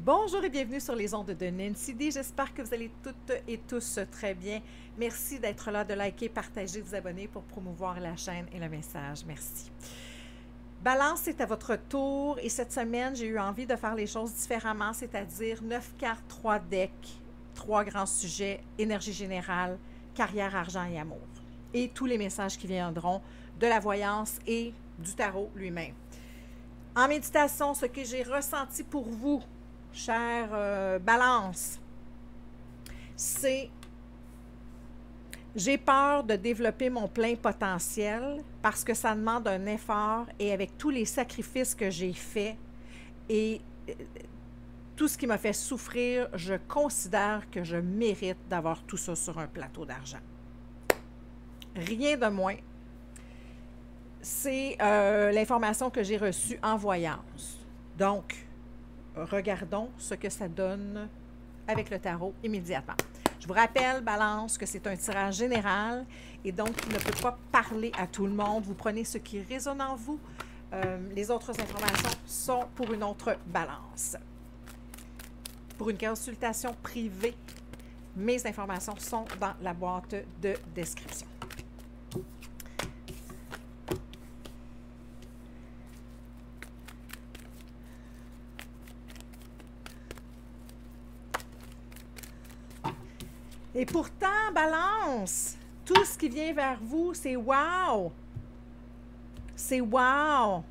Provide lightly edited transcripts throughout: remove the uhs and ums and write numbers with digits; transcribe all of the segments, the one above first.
Bonjour et bienvenue sur les ondes de Nancy D. J'espère que vous allez toutes et tous très bien. Merci d'être là, de liker, partager, vous abonner pour promouvoir la chaîne et le message. Merci. Balance, c'est à votre tour et cette semaine, j'ai eu envie de faire les choses différemment, c'est-à-dire 9 cartes, 3 decks, 3 grands sujets, énergie générale, carrière, argent et amour. Et tous les messages qui viendront de la voyance et du tarot lui-même. En méditation, ce que j'ai ressenti pour vous, chère Balance, c'est j'ai peur de développer mon plein potentiel parce que ça demande un effort et avec tous les sacrifices que j'ai faits et tout ce qui m'a fait souffrir, je considère que je mérite d'avoir tout ça sur un plateau d'argent. Rien de moins. C'est l'information que j'ai reçue en voyance. Donc, regardons ce que ça donne avec le tarot immédiatement. Je vous rappelle, Balance, que c'est un tirage général et donc il ne peut pas parler à tout le monde. Vous prenez ce qui résonne en vous. Les autres informations sont pour une autre Balance. Pour une consultation privée, mes informations sont dans la boîte de description. Et pourtant, Balance, tout ce qui vient vers vous, c'est wow! C'est wow!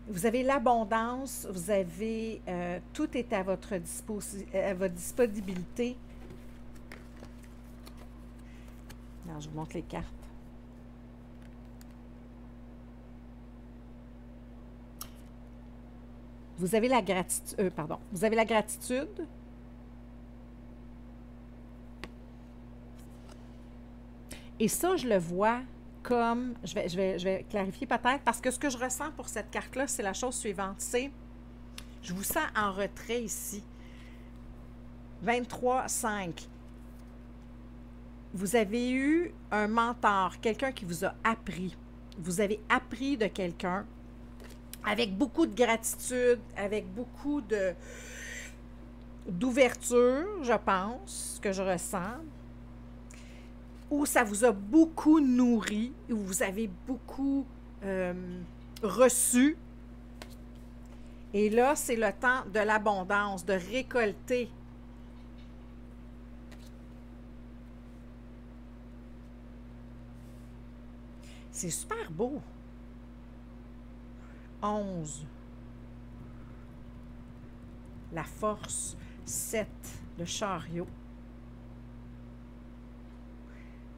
Vous avez l'abondance, vous avez tout est à votre disponibilité. Alors, je vous montre les cartes. Vous avez la gratitude, vous avez la gratitude. Et ça, je le vois comme, je vais clarifier peut-être, parce que ce que je ressens pour cette carte-là, c'est la chose suivante, c'est, je vous sens en retrait ici. 23-5. Vous avez eu un mentor, quelqu'un qui vous a appris. Vous avez appris de quelqu'un avec beaucoup de gratitude, avec beaucoup d'ouverture, je pense, que je ressens. Où ça vous a beaucoup nourri, où vous avez beaucoup reçu. Et là, c'est le temps de l'abondance, de récolter. C'est super beau. 11. La force. 7. Le chariot.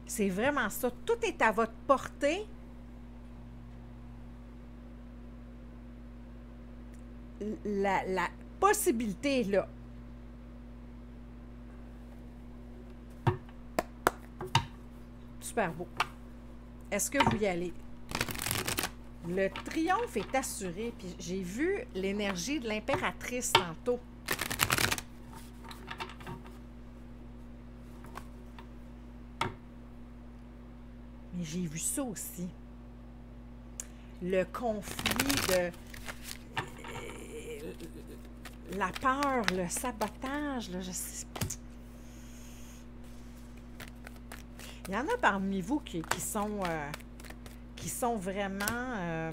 C'est vraiment ça. Tout est à votre portée. La possibilité est là. Super beau. Est-ce que vous y allez? Le triomphe est assuré. Puis j'ai vu l'énergie de l'impératrice tantôt. Mais j'ai vu ça aussi. Le conflit de la peur, le sabotage, là, je sais. Il y en a parmi vous qui sont vraiment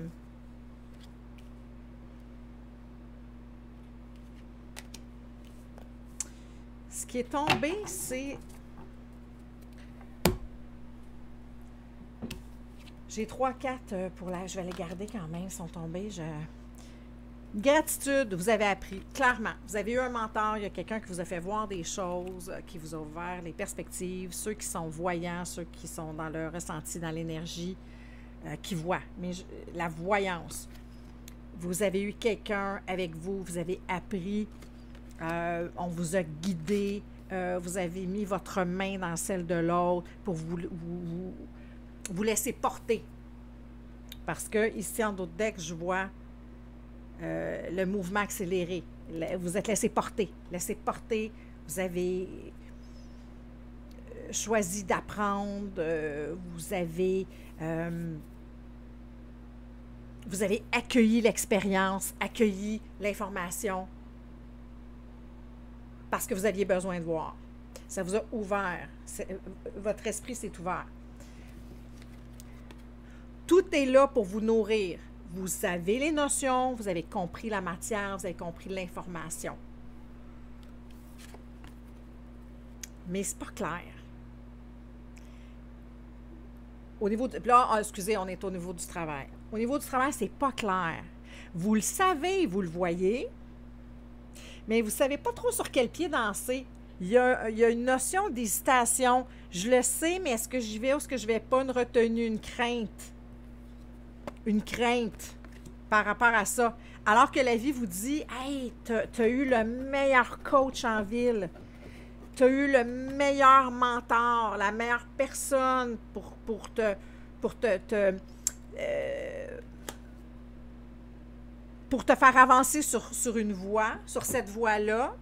ce qui est tombé, c'est j'ai 3 cartes pour la... Je vais les garder quand même, ils sont tombés. Gratitude, vous avez appris, clairement. Vous avez eu un mentor, il y a quelqu'un qui vous a fait voir des choses, qui vous a ouvert les perspectives. Ceux qui sont voyants, ceux qui sont dans le ressenti, dans l'énergie, qui voient. Mais la voyance. Vous avez eu quelqu'un avec vous, vous avez appris, on vous a guidé, vous avez mis votre main dans celle de l'autre pour vous laisser porter. Parce que ici, en d'autres decks, je vois le mouvement accéléré. Vous êtes laissé porter. Laissé porter. Vous avez choisi d'apprendre. Vous avez vous avez accueilli l'expérience, accueilli l'information parce que vous aviez besoin de voir. Ça vous a ouvert. Votre esprit s'est ouvert. Tout est là pour vous nourrir. Vous avez les notions, vous avez compris la matière, vous avez compris l'information. Mais c'est pas clair. Au niveau de, là, excusez, on est au niveau du travail. Au niveau du travail, c'est pas clair. Vous le savez, vous le voyez, mais vous ne savez pas trop sur quel pied danser. Il y a une notion d'hésitation. Je le sais, mais est-ce que j'y vais ou est-ce que je ne vais pas? Une retenue, une crainte. Une crainte par rapport à ça. Alors que la vie vous dit, « Hey, tu as eu le meilleur coach en ville. Tu as eu le meilleur mentor, la meilleure personne pour te faire avancer sur une voie, sur cette voie-là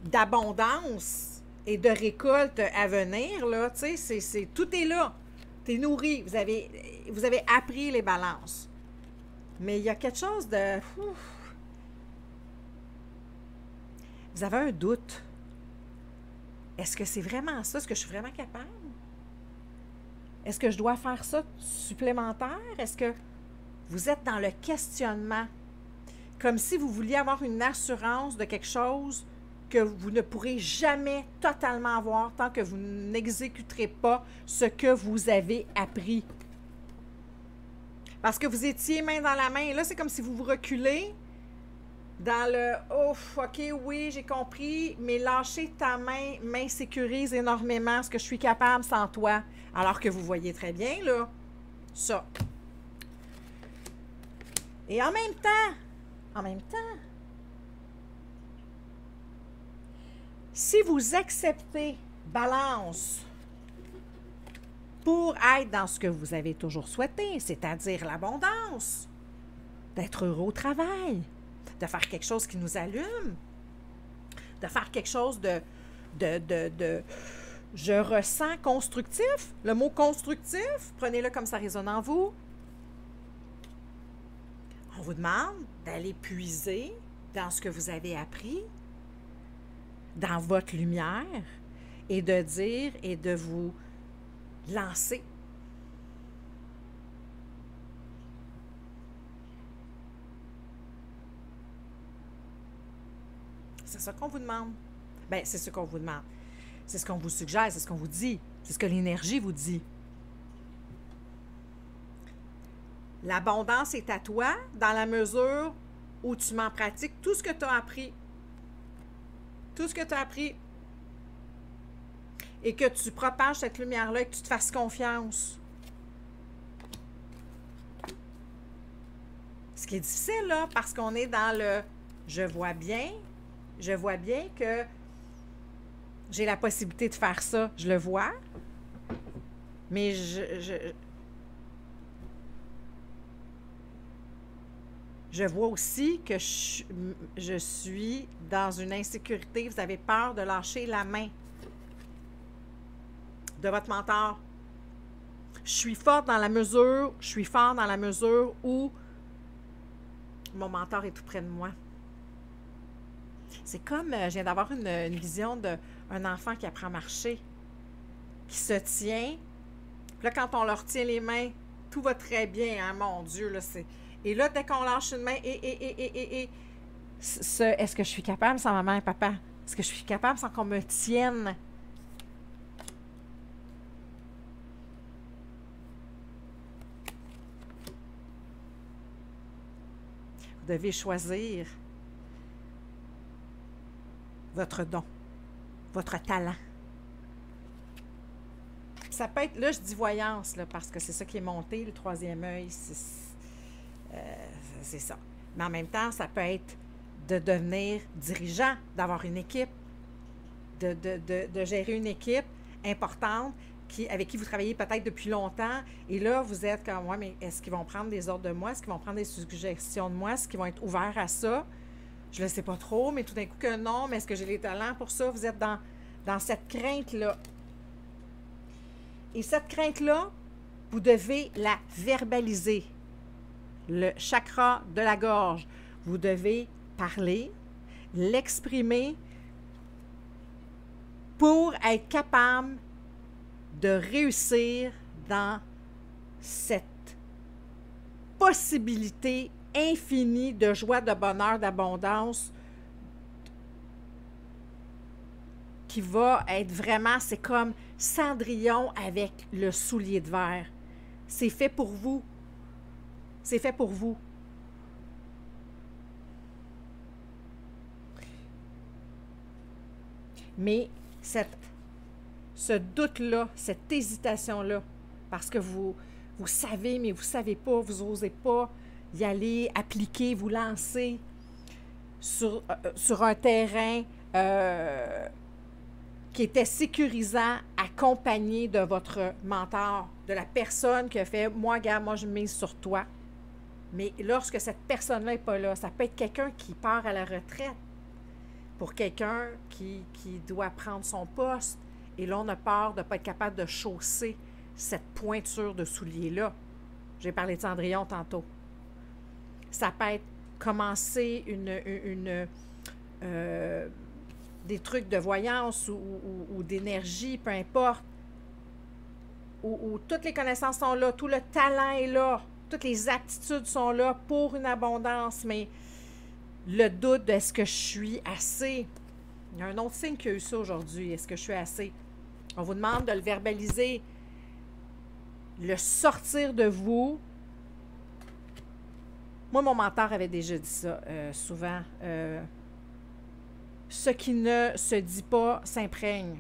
d'abondance et de récolte à venir, là, tu sais, tout est là. Tu es nourri, vous avez appris les balances. Mais il y a quelque chose de... Vous avez un doute. Est-ce que c'est vraiment ça? Est-ce que je suis vraiment capable? Est-ce que je dois faire ça supplémentaire? Est-ce que vous êtes dans le questionnement? Comme si vous vouliez avoir une assurance de quelque chose que vous ne pourrez jamais totalement avoir tant que vous n'exécuterez pas ce que vous avez appris. Parce que vous étiez main dans la main. Et là, c'est comme si vous vous reculez dans le « Oh, OK, oui, j'ai compris, mais lâcher ta main m'insécurise énormément ce que je suis capable sans toi. » Alors que vous voyez très bien, là, ça. Et en même temps, si vous acceptez balance pour être dans ce que vous avez toujours souhaité, c'est-à-dire l'abondance, d'être heureux au travail, de faire quelque chose qui nous allume, de faire quelque chose de je ressens constructif. Le mot constructif, prenez-le comme ça résonne en vous. On vous demande d'aller puiser dans ce que vous avez appris, dans votre lumière, et de dire et de vous lancer. C'est ça qu'on vous demande. Bien, c'est ce qu'on vous demande. C'est ce qu'on vous suggère, c'est ce qu'on vous dit. C'est ce que l'énergie vous dit. L'abondance est à toi dans la mesure où tu m'en pratiques tout ce que tu as appris. Tout ce que tu as appris. Et que tu propages cette lumière-là et que tu te fasses confiance. Ce qui est difficile, là, parce qu'on est dans le « je vois bien que j'ai la possibilité de faire ça, je le vois, mais je vois aussi que je suis dans une insécurité. Vous avez peur de lâcher la main de votre mentor. Je suis fort dans la mesure où mon mentor est tout près de moi. C'est comme, je viens d'avoir une vision d'un enfant qui apprend à marcher, qui se tient. Puis là, quand on leur tient les mains, tout va très bien, hein, mon Dieu, là, c'est... Et là, dès qu'on lâche une main, est-ce que je suis capable sans maman et papa? Est-ce que je suis capable sans qu'on me tienne? Vous devez choisir votre don, votre talent. Ça peut être, là je dis voyance, là, parce que c'est ça qui est monté, le troisième œil, c'est ça. Mais en même temps, ça peut être de devenir dirigeant, d'avoir une équipe, de gérer une équipe importante avec qui vous travaillez peut-être depuis longtemps. Et là, vous êtes comme, ouais, mais est-ce qu'ils vont prendre des ordres de moi? Est-ce qu'ils vont prendre des suggestions de moi? Est-ce qu'ils vont être ouverts à ça? Je ne le sais pas trop, mais tout d'un coup que non, mais est-ce que j'ai les talents pour ça? Vous êtes dans cette crainte-là. Et cette crainte-là, vous devez la verbaliser. le chakra de la gorge. Vous devez parler, l'exprimer pour être capable de réussir dans cette possibilité infinie de joie, de bonheur, d'abondance qui va être vraiment, c'est comme Cendrillon avec le soulier de verre. C'est fait pour vous. C'est fait pour vous. Mais ce doute-là, cette hésitation-là, parce que vous savez, mais vous ne savez pas, vous n'osez pas y aller, appliquer, vous lancer sur un terrain qui était sécurisant, accompagné de votre mentor, de la personne qui a fait « Moi, gars, moi, je mise sur toi ». Mais lorsque cette personne-là n'est pas là, ça peut être quelqu'un qui part à la retraite pour quelqu'un qui doit prendre son poste. Et là, on a peur de ne pas être capable de chausser cette pointure de soulier-là. J'ai parlé de Cendrillon tantôt. Ça peut être commencer des trucs de voyance ou d'énergie, peu importe, où toutes les connaissances sont là, tout le talent est là, toutes les aptitudes sont là pour une abondance, mais le doute de est-ce que je suis assez? Il y a un autre signe qui a eu ça aujourd'hui. Est-ce que je suis assez? On vous demande de le verbaliser, le sortir de vous. Moi, mon mentor avait déjà dit ça souvent. Ce qui ne se dit pas s'imprègne.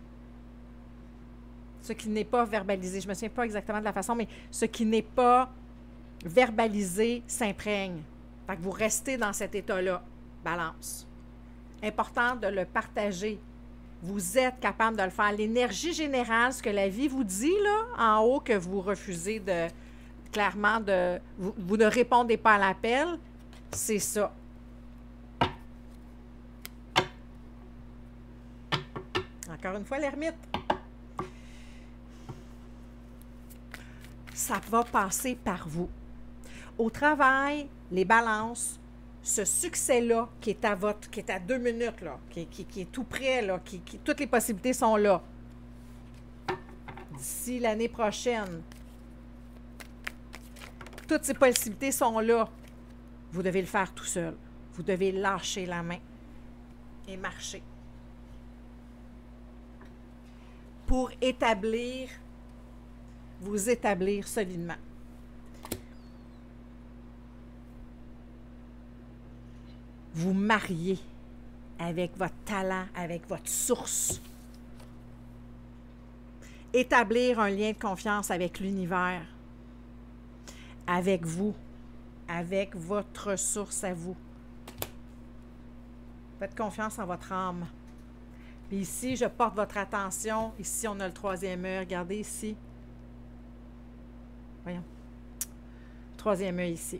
Ce qui n'est pas verbalisé. Je ne me souviens pas exactement de la façon, mais ce qui n'est pas verbalisé s'imprègne. Fait que vous restez dans cet état-là. Balance. Important de le partager. Vous êtes capable de le faire. L'énergie générale, ce que la vie vous dit, là, en haut, que vous refusez de, clairement, vous ne répondez pas à l'appel, c'est ça. Encore une fois, l'ermite. Ça va passer par vous. Au travail, les balances, ce succès-là qui est à 2 minutes, là, qui est tout près, là, toutes les possibilités sont là. D'ici l'année prochaine, toutes ces possibilités sont là. Vous devez le faire tout seul. Vous devez lâcher la main et marcher. Pour vous établir solidement. Vous marier avec votre talent, avec votre source. Établir un lien de confiance avec l'univers, avec vous, avec votre source à vous. Faites confiance en votre âme. Puis ici, je porte votre attention. Ici, on a le 3e œil. Regardez ici. Voyons. 3e œil ici.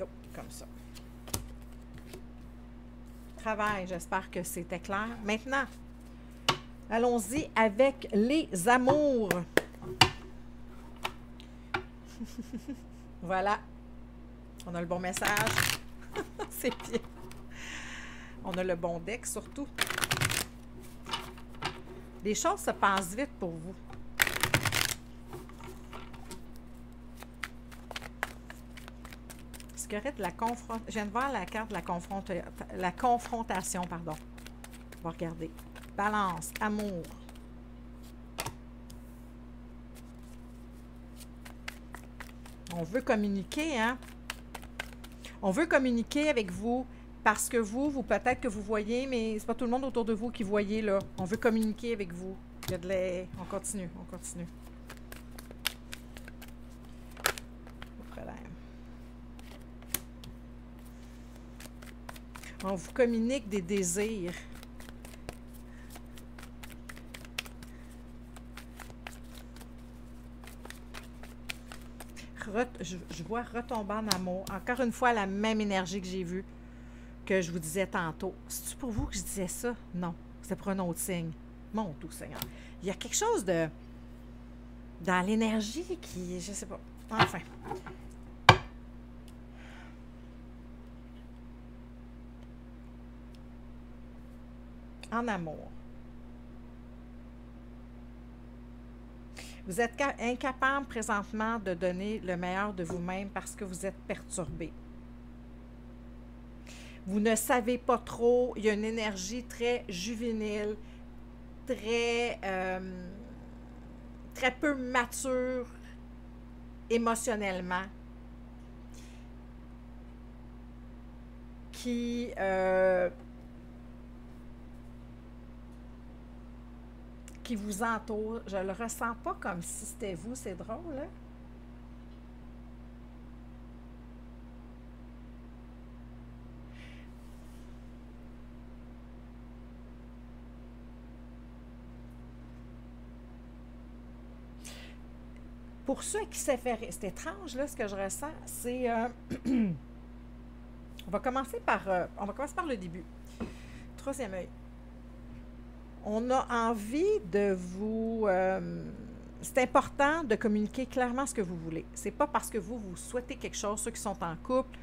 Oh, comme ça. Travail, j'espère que c'était clair. Maintenant, allons-y avec les amours. Voilà. On a le bon message. C'est bien. On a le bon deck, surtout. Les choses se passent vite pour vous. Est-ce qu'il y aurait de la confrontation? Je viens de voir la carte de la confrontation, pardon. On va regarder. Balance, amour. On veut communiquer, hein? On veut communiquer avec vous parce que vous peut-être que vous voyez, mais c'est pas tout le monde autour de vous qui voyez, là. On veut communiquer avec vous. Il y a de la... On continue. Pas de problème. On vous communique des désirs. Je vois retomber en amour. Encore une fois, la même énergie que j'ai vue, que je vous disais tantôt. C'est-tu pour vous que je disais ça? Non. C'est pour un autre signe. Mon tout Seigneur. Il y a quelque chose de... dans l'énergie qui, je sais pas, enfin. En amour. Vous êtes incapable présentement de donner le meilleur de vous-même parce que vous êtes perturbé. Vous ne savez pas trop, il y a une énergie très juvénile, très, très peu mature émotionnellement, qui vous entoure. Je le ressens pas comme si c'était vous, c'est drôle, hein? Pour ceux qui s'est fait... C'est étrange, là, ce que je ressens. C'est... on va commencer par le début. Troisième œil. On a envie de vous... c'est important de communiquer clairement ce que vous voulez. C'est pas parce que vous souhaitez quelque chose, ceux qui sont en couple,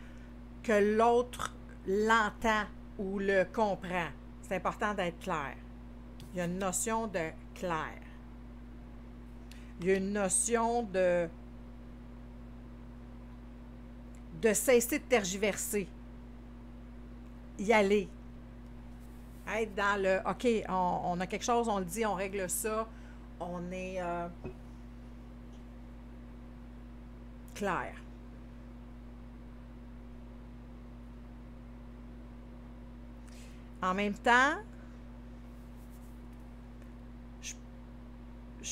que l'autre l'entend ou le comprend. C'est important d'être clair. Il y a une notion de clair. Il y a une notion de cesser de tergiverser. Y aller. Être dans le OK, on a quelque chose, on le dit, on règle ça, on est clair. En même temps, je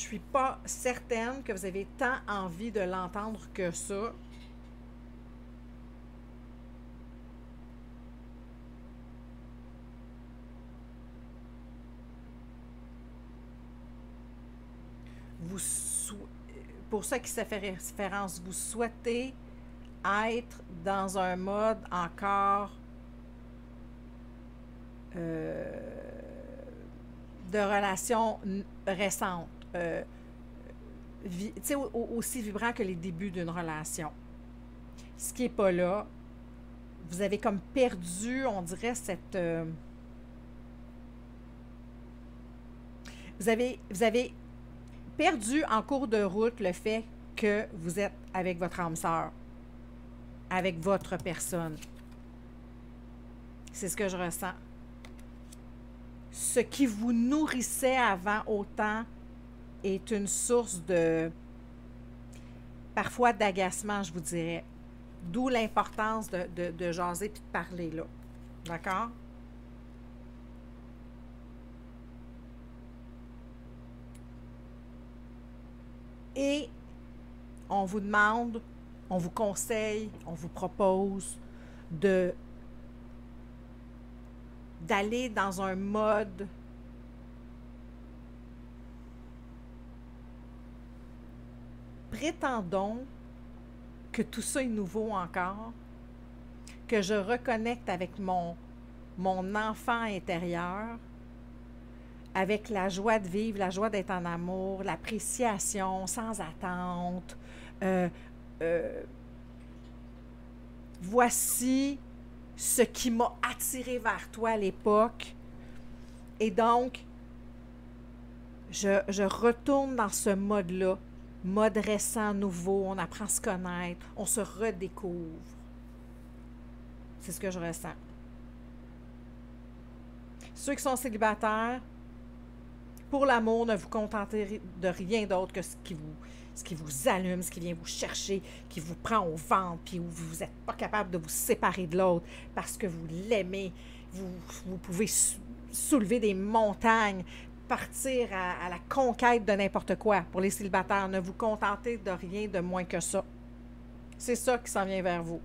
suis pas certaine que vous avez tant envie de l'entendre que ça. Pour ça qui se fait référence, vous souhaitez être dans un mode encore de relation récente, aussi vibrant que les débuts d'une relation. Ce qui n'est pas là, vous avez comme perdu, on dirait, cette... vous avez perdu en cours de route le fait que vous êtes avec votre âme sœur, avec votre personne. C'est ce que je ressens. Ce qui vous nourrissait avant autant est une source de, parfois d'agacement, je vous dirais. D'où l'importance de jaser et de parler, là. D'accord? Et on vous demande, on vous conseille, on vous propose d'aller dans un mode prétendons que tout ça est nouveau encore, que je reconnecte avec mon enfant intérieur, avec la joie de vivre, la joie d'être en amour, l'appréciation sans attente. Voici ce qui m'a attiré vers toi à l'époque. Et donc, je retourne dans ce mode-là, mode récent, nouveau, on apprend à se connaître, on se redécouvre. C'est ce que je ressens. Ceux qui sont célibataires, pour l'amour, ne vous contentez de rien d'autre que ce qui vous allume, ce qui vient vous chercher, qui vous prend au ventre, puis où vous n'êtes pas capable de vous séparer de l'autre parce que vous l'aimez. Vous pouvez soulever des montagnes, partir à la conquête de n'importe quoi. Pour les célibataires, ne vous contentez de rien de moins que ça. C'est ça qui s'en vient vers vous.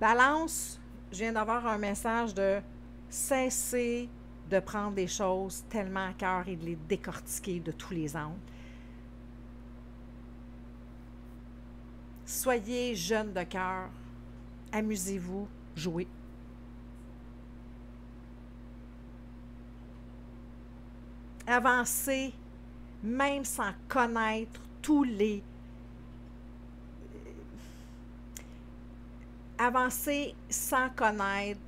Balance, je viens d'avoir un message de cesser de prendre des choses tellement à cœur et de les décortiquer de tous les angles. Soyez jeune de cœur. amusez-vous, jouez. Avancez, même sans connaître tous les... Avancez sans connaître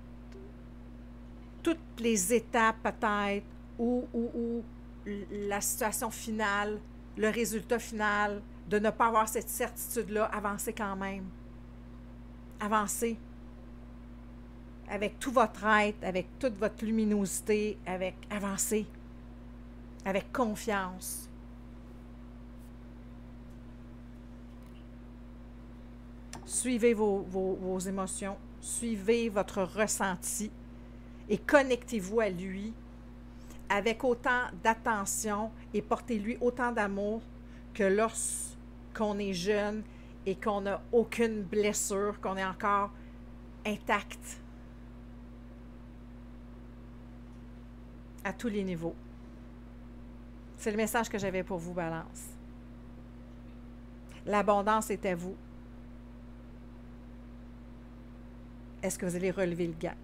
toutes les étapes peut-être, ou la situation finale, le résultat final, de ne pas avoir cette certitude-là, avancez quand même. Avancez. Avec tout votre être, avec toute votre luminosité, avancez. Avec confiance. Suivez vos émotions, suivez votre ressenti et connectez-vous à lui avec autant d'attention et portez-lui autant d'amour que lorsqu'on est jeune et qu'on n'a aucune blessure, qu'on est encore intact à tous les niveaux. C'est le message que j'avais pour vous, Balance. L'abondance est à vous. Est-ce que vous allez relever le gant?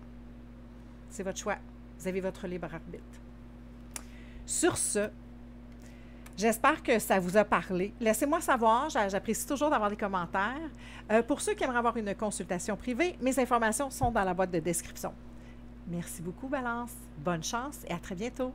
C'est votre choix. Vous avez votre libre arbitre. Sur ce, j'espère que ça vous a parlé. Laissez-moi savoir. J'apprécie toujours d'avoir des commentaires. Pour ceux qui aimeraient avoir une consultation privée, mes informations sont dans la boîte de description. Merci beaucoup, Balance. Bonne chance et à très bientôt.